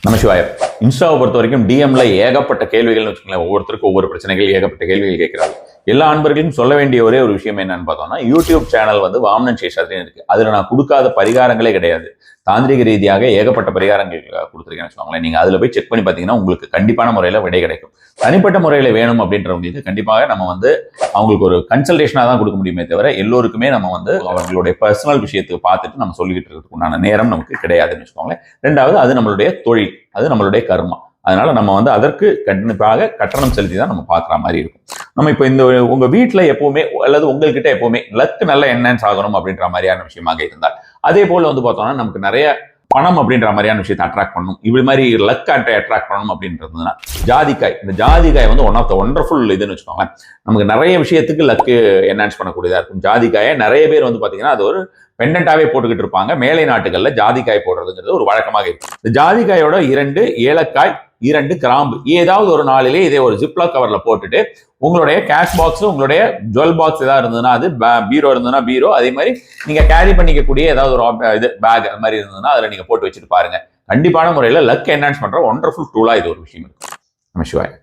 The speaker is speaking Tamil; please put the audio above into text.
நமசிவாயம். இன்ஸ்டாவை பொறுத்த வரைக்கும் டிஎம்ல ஏகப்பட்ட கேள்விகள்னு வச்சுக்கோங்களேன். ஒவ்வொருத்தருக்கும் ஒவ்வொரு பிரச்சனைகள், ஏகப்பட்ட கேள்விகள் கேட்கிறாங்க. எல்லா அன்பர்களும் சொல்ல வேண்டிய ஒரே ஒரு விஷயம் என்னன்னு பார்த்தோம்னா, யூடியூப் சேனல் வந்து வாமனன் சேஷாத்ரின்னு இருக்கு. அதுல நான் கொடுக்காத பரிகாரங்களே கிடையாது. தாந்திரிக ரீதியாக ஏகப்பட்ட பரிகாரங்கள் கொடுத்துருக்கேன்னு வச்சுக்கோங்களேன். நீங்க அதுல போய் செக் பண்ணி பார்த்தீங்கன்னா உங்களுக்கு கண்டிப்பான முறையில விடை கிடைக்கும். தனிப்பட்ட முறையில வேணும் அப்படின்றவங்களுக்கு கண்டிப்பாக நம்ம வந்து அவங்களுக்கு ஒரு கன்சல்டேஷனா தான் கொடுக்க முடியுமே தவிர எல்லோருக்குமே நம்ம வந்து அவங்களுடைய பர்சனல் விஷயத்தை பார்த்துட்டு நம்ம சொல்லிக்கிட்டு இருக்கிறதுக்கு உண்டான நேரம் நமக்கு கிடையாதுன்னு வச்சுக்கோங்களேன். ரெண்டாவது, அது நம்மளுடைய தொழில், அது நம்மளுடைய கர்மா. அதனால நம்ம வந்து அதற்கு கண்டிப்பாக கட்டணம் செலுத்தி தான் நம்ம பார்க்குற மாதிரி இருக்கும். நம்ம இப்போ இந்த உங்க வீட்டில் எப்பவுமே அல்லது உங்கள்கிட்ட எப்பவுமே லக்கு நல்ல என்ஹான்ஸ் ஆகணும் அப்படின்ற மாதிரியான விஷயமாக இருந்தால், அதே போல வந்து பார்த்தோம்னா நமக்கு நிறைய பணம் அப்படின்ற மாதிரியான விஷயத்தை அட்ராக்ட் பண்ணணும், இப்படி மாதிரி லக் அட்ராக்ட் பண்ணணும் அப்படின்றதுனா ஜாதிக்காய். இந்த ஜாதிக்காய் வந்து ஒன் ஆஃப் த ஒண்டர்ஃபுல் இதுன்னு வச்சுக்கோங்க. நமக்கு நிறைய விஷயத்துக்கு லக்கு என்ஹான்ஸ் பண்ணக்கூடியதா இருக்கும். ஜாதிக்காயை நிறைய பேர் வந்து பார்த்தீங்கன்னா அது ஒரு பெண்டன்டாவே போட்டுக்கிட்டு இருப்பாங்க. மேலை நாட்டுகள்ல ஜாதிக்காய் போடுறதுங்கிறது ஒரு வழக்கமாக இருக்கும். இந்த ஜாதிக்காயோட 2 ஏலக்காய், 2 கிராம்பு, ஏதாவது ஒரு நாளிலே இதை ஒரு ஜிப்லாக் கவர்ல போட்டுட்டு உங்களுடைய கேஷ் பாக்ஸ், உங்களுடைய ஜுவல் பாக்ஸ் ஏதாவது இருந்ததுன்னா அது, பீரோ இருந்ததுன்னா பீரோ, அதே மாதிரி நீங்க கேரி பண்ணிக்கக்கூடிய ஏதாவது ஒரு இது பேக் அது மாதிரி இருந்ததுன்னா அதுல நீங்க போட்டு வச்சுட்டு பாருங்க. கண்டிப்பான முறையில் லக் என்ஹான்ஸ் பண்ற ஒண்டர்ஃபுல் டூலா இது ஒரு விஷயம் இருக்கு. நமசிவாயம்.